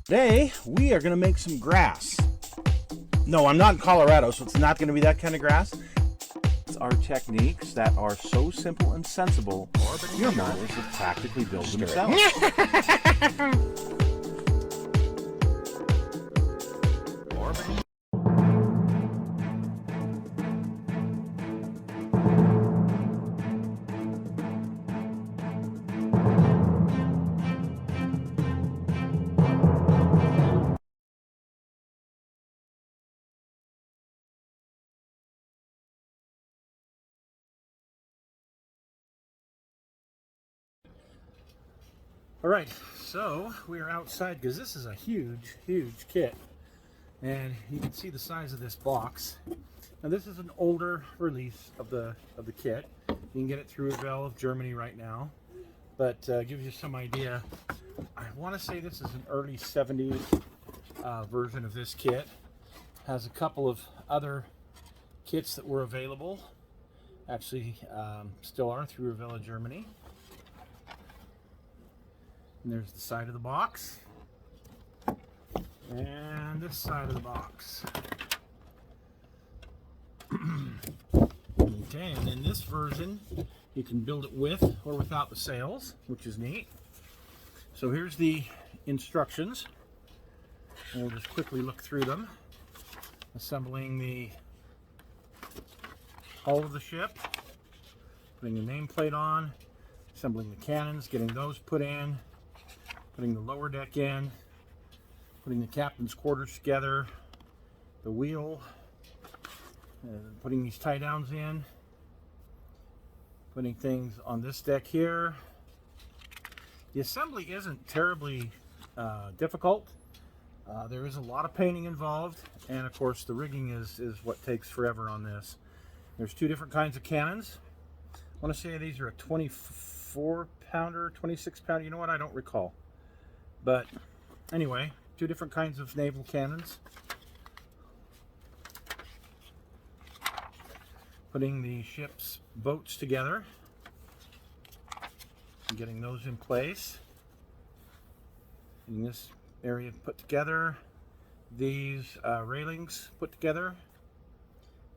Today, we are going to make some grass. No, I'm not in Colorado, so it's not going to be that kind of grass. It's our techniques that are so simple and sensible, your models will practically build themselves. All right, so we are outside because this is a huge, huge kit. And you can see the size of this box. Now this is an older release of the kit. You can get it through Revell of Germany right now. But gives you some idea. I want to say this is an early 70s version of this kit. Has a couple of other kits that were available. Actually, still are through Revell of Germany. And there's the side of the box. And this side of the box. Okay, and in this version, you can build it with or without the sails, which is neat. So here's the instructions. We'll just quickly look through them. Assembling the hull of the ship, putting the nameplate on, assembling the cannons, getting those put in, putting the lower deck in, putting the captain's quarters together, the wheel, putting these tie downs in, putting things on this deck here. The assembly isn't terribly difficult. There is a lot of painting involved, and of course the rigging is what takes forever on this. There's two different kinds of cannons. I want to say these are a 24 pounder, 26 pounder, you know what, I don't recall. But anyway, two different kinds of naval cannons. Putting the ship's boats together and getting those in place. Getting this area put together. These railings put together.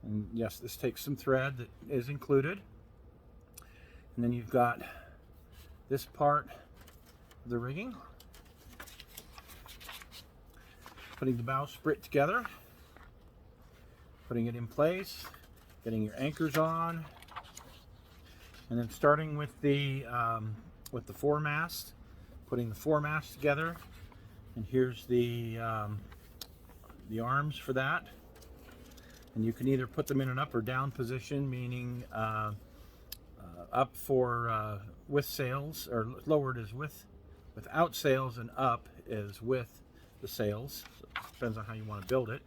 And yes, this takes some thread that is included. And then you've got this part of the rigging. Putting the bowsprit together, putting it in place, getting your anchors on, and then starting with the foremast, putting the foremast together. And here's the arms for that. And you can either put them in an up or down position, meaning up for with sails, or lowered is without sails, and up is with the sails. So it depends on how you want to build it.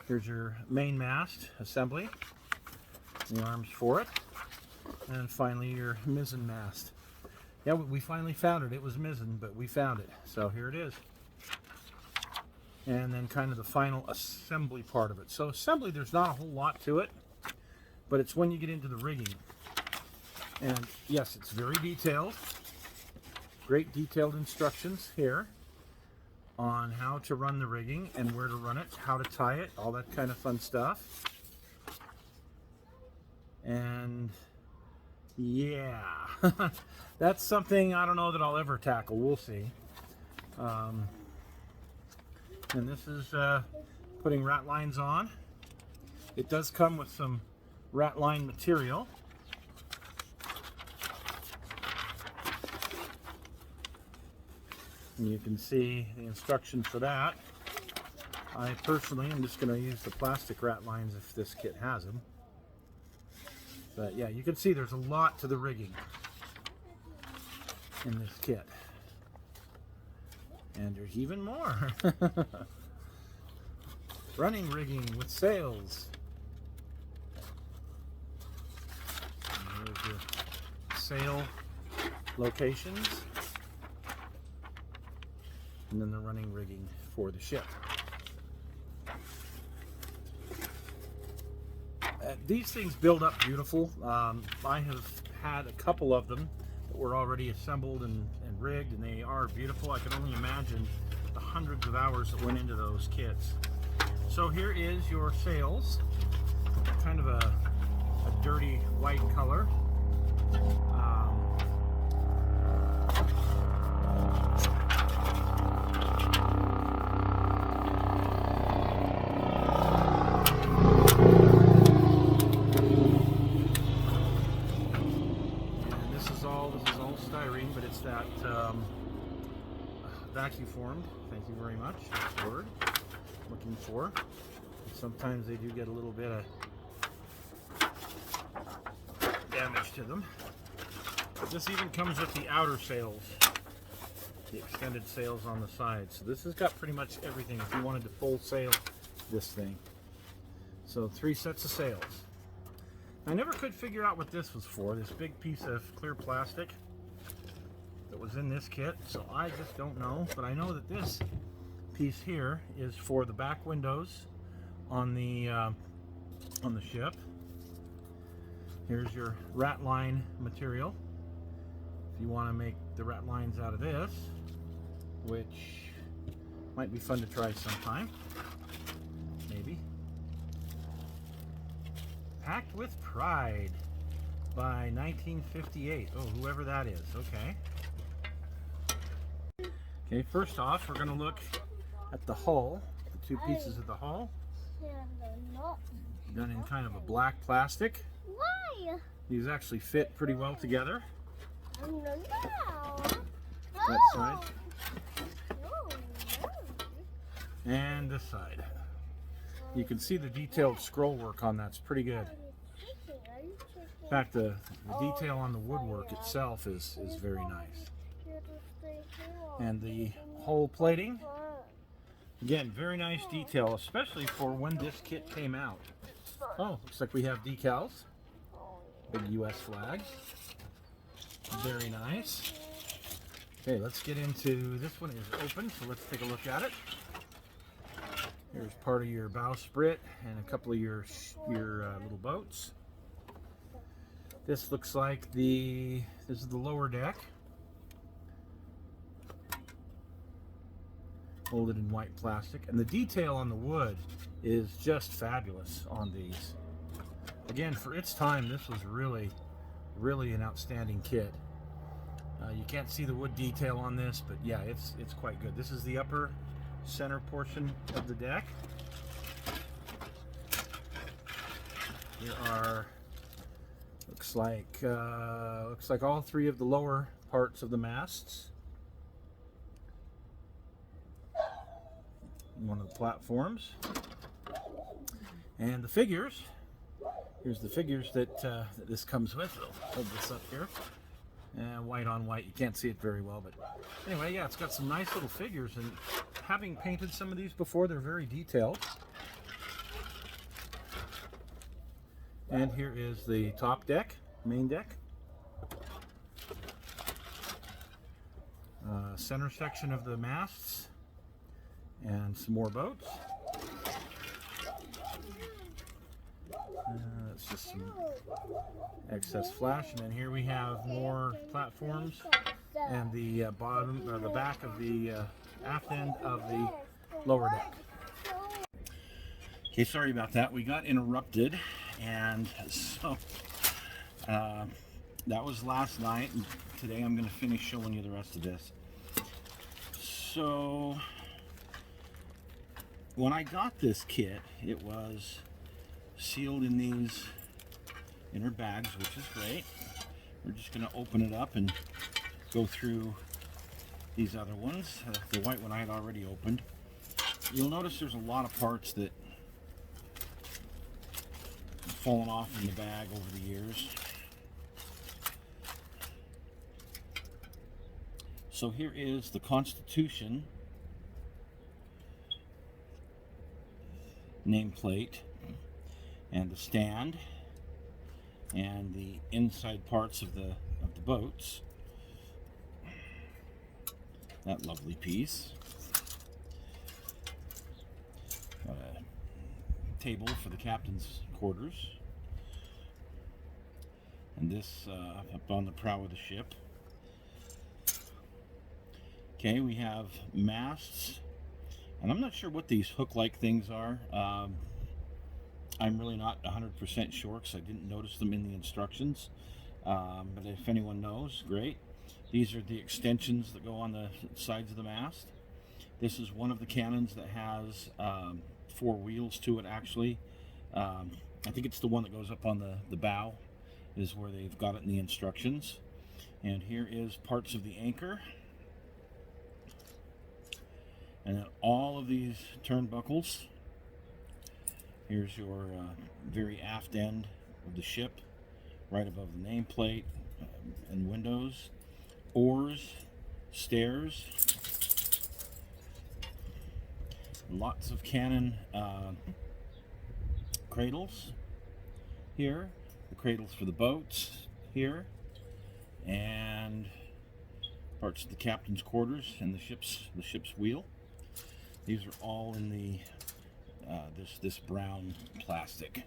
Here's your main mast assembly, the arms for it, and finally your mizzen mast. Yeah, we finally found it. It was mizzen, but we found it. So here it is. And then kind of the final assembly part of it. So assembly, there's not a whole lot to it, but it's when you get into the rigging. And yes, it's very detailed. Great detailed instructions here on how to run the rigging and where to run it, how to tie it, all that kind of fun stuff. And yeah, that's something I don't know that I'll ever tackle. We'll see. And this is putting rat lines on. It does come with some rat line material. And you can see the instructions for that. I personally am just going to use the plastic rat lines if this kit has them. But yeah, you can see there's a lot to the rigging in this kit. And there's even more. Running rigging with sails. And here's your sail locations. And then the running rigging for the ship. These things build up beautiful. I have had a couple of them that were already assembled and rigged, and they are beautiful. I can only imagine the hundreds of hours that went into those kits. So here is your sails, kind of a dirty white color. This is all styrene, but it's that vacuum formed. Thank you very much. That's the word I'm looking for. Sometimes they do get a little bit of damage to them. But this even comes with the outer sails, the extended sails on the side. So this has got pretty much everything if you wanted to full sail this thing. So 3 sets of sails. I never could figure out what this was for, this big piece of clear plastic that was in this kit, so I just don't know. But I know that this piece here is for the back windows on the ship. Here's your rat line material. If you want to make the rat lines out of this, which might be fun to try sometime, maybe. Packed with Pride by 1958. Oh, whoever that is. Okay. Okay, first off, we're going to look at the hull, the 2 pieces of the hull. Done in kind of a black plastic. Why? These actually fit pretty well together. That side. And this side. You can see the detailed scroll work on that's pretty good. In fact, the detail on the woodwork itself is very nice. And the whole plating, again, very nice detail, especially for when this kit came out. Oh, looks like we have decals. Big US flag. Very nice. Okay, let's get into, this one is open, so let's take a look at it. Here's part of your bowsprit and a couple of your little boats. This looks like this is the lower deck. Molded in white plastic, and the detail on the wood is just fabulous on these. Again, for its time, this was really an outstanding kit. You can't see the wood detail on this, but yeah, it's quite good. This is the upper center portion of the deck. There are looks like all 3 of the lower parts of the masts. One of the platforms, and the figures. Here's the figures that this comes with. I'll hold this up here. White on white. You can't see it very well, but anyway, yeah, it's got some nice little figures, and having painted some of these before, they're very detailed. And here is the top deck, main deck. Center section of the masts. And some more boats. That's just some excess flash, and then here we have more platforms and the bottom or the back of the aft end of the lower deck. Okay, sorry about that. We got interrupted, and so that was last night, and today I'm going to finish showing you the rest of this. So when I got this kit, it was sealed in these inner bags, which is great. We're just going to open it up and go through these other ones. The white one I had already opened. You'll notice there's a lot of parts that have fallen off in the bag over the years. So here is the Constitution nameplate and the stand and the inside parts of the boats. That lovely piece. Got a table for the captain's quarters. And this up on the prow of the ship. Okay, we have masts And I'm not sure what these hook-like things are. I'm really not 100% sure because I didn't notice them in the instructions. But if anyone knows, great. These are the extensions that go on the sides of the mast. This is one of the cannons that has 4 wheels to it, actually. I think it's the one that goes up on the bow, is where they've got it in the instructions. And here is parts of the anchor. And then all of these turnbuckles. Here's your very aft end of the ship, right above the nameplate and windows. Oars, stairs, lots of cannon cradles here, the cradles for the boats here, and parts of the captain's quarters and the ship's wheel. These are all in the this brown plastic.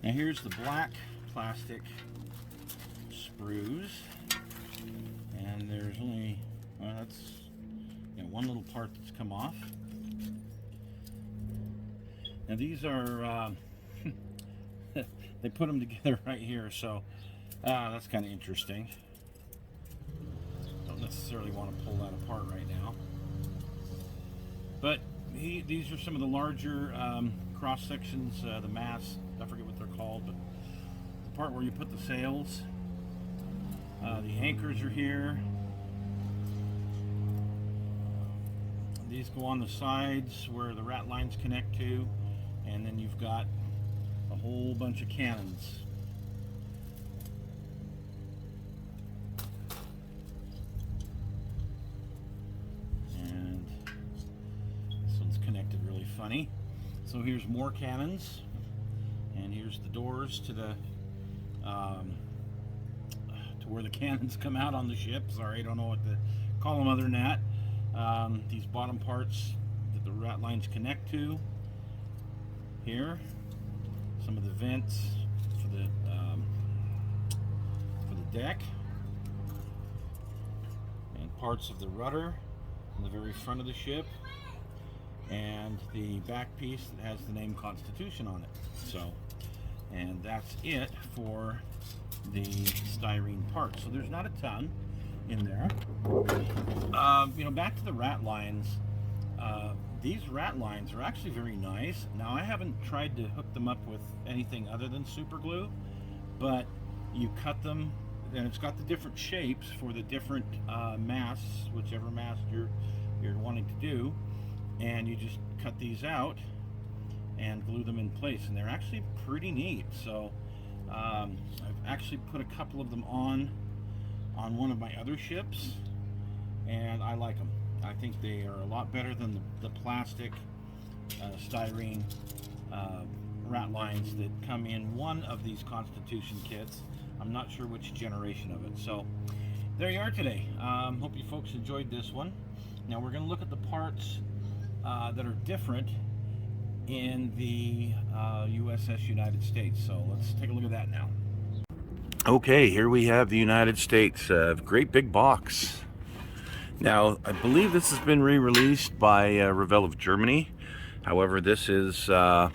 Now here's the black plastic sprues, and there's only that's one little part that's come off. Now these are they put them together right here, so that's kind of interesting. Don't necessarily want to pull that apart right now, but these are some of the larger cross sections, the mast, I forget what they're called, but the part where you put the sails. The anchors are here. These go on the sides where the rat lines connect to, and then you've got a whole bunch of cannons. And this one's connected really funny. So here's more cannons, and here's the doors to the where the cannons come out on the ship. Sorry, I don't know what to call them other than that. These bottom parts that the rat lines connect to. Here, some of the vents for the deck, and parts of the rudder in the very front of the ship, and the back piece that has the name Constitution on it. So, and that's it for the styrene parts. So there's not a ton in there. Back to the rat lines. These rat lines are actually very nice. Now, I haven't tried to hook them up with anything other than super glue, but you cut them, and it's got the different shapes for the different masts, whichever mast you're wanting to do, and you just cut these out and glue them in place, and they're actually pretty neat. So I've actually put a couple of them on one of my other ships, and I like them. I think they are a lot better than the plastic styrene rat lines that come in one of these Constitution kits. I'm not sure which generation of it. So there you are today. Hope you folks enjoyed this one. Now we're going to look at the parts that are different in the USS United States. So let's take a look at that now. Okay, here we have the United States. Great big box. Now, I believe this has been re-released by Revell of Germany. However, this is, well,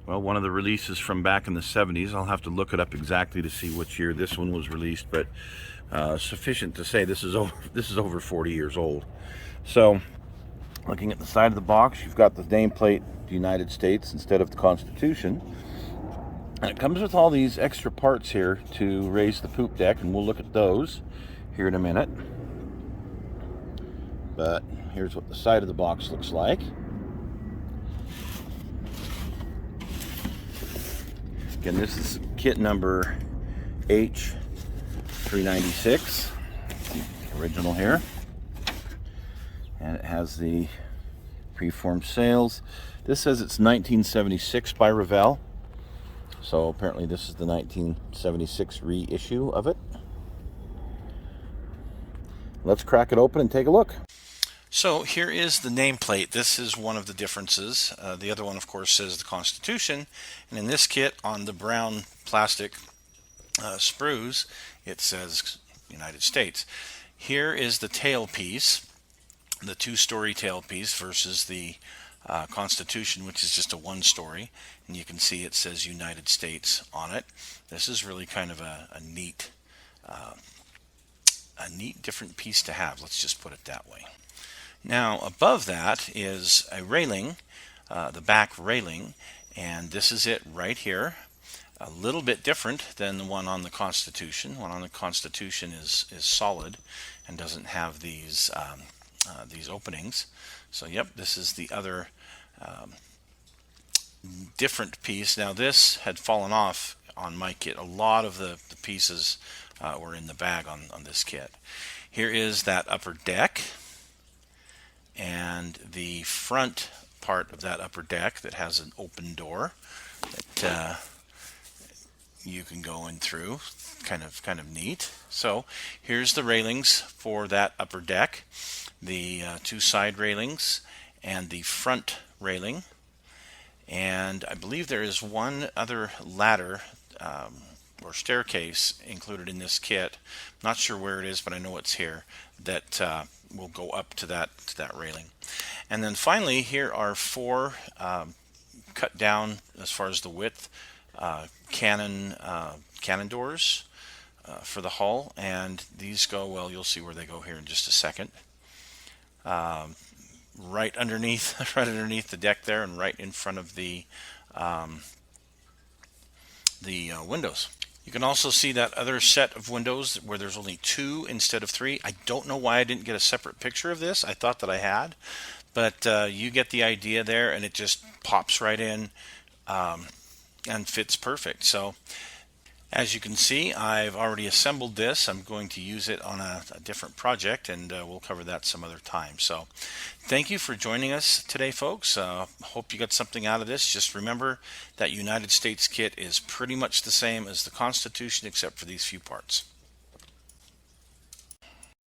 one of the releases from back in the 70s. I'll have to look it up exactly to see which year this one was released, but sufficient to say this is over 40 years old. So, looking at the side of the box, you've got the nameplate, the United States, instead of the Constitution. And it comes with all these extra parts here to raise the poop deck, and we'll look at those here in a minute. But here's what the side of the box looks like. Again, this is kit number H396, original here. And it has the preformed sails. This says it's 1976 by Revell. So apparently this is the 1976 reissue of it. Let's crack it open and take a look. So here is the nameplate. This is one of the differences. The other one, of course, says the Constitution. And in this kit, on the brown plastic sprues, it says United States. Here is the tail piece. the two-story tailpiece versus the Constitution, which is just a one-story, and you can see it says United States on it. This is really kind of a neat different piece to have. Let's just put it that way. Now above that is a railing, the back railing, and this is it right here. A little bit different than the one on the Constitution. One on the Constitution is solid and doesn't have these openings. So yep, this is the other different piece. Now this had fallen off on my kit. A lot of the pieces were in the bag on this kit. Here is that upper deck and the front part of that upper deck that has an open door that you can go in through. Kind of neat. So here's the railings for that upper deck, the two side railings and the front railing, and I believe there is one other ladder or staircase included in this kit. I'm not sure where it is, but I know it's here, that will go up to that railing. And then finally, here are four cut down as far as the width cannon doors for the hull, and these go, well, you'll see where they go here in just a second. Right underneath the deck there, and right in front of the windows. You can also see that other set of windows where there's only two instead of three. I don't know why I didn't get a separate picture of this. I thought that I had, but you get the idea there, and it just pops right in and fits perfect. So as you can see, I've already assembled this. I'm going to use it on a different project, and we'll cover that some other time. So thank you for joining us today, folks. Hope you got something out of this. Just remember that United States kit is pretty much the same as the Constitution, except for these few parts.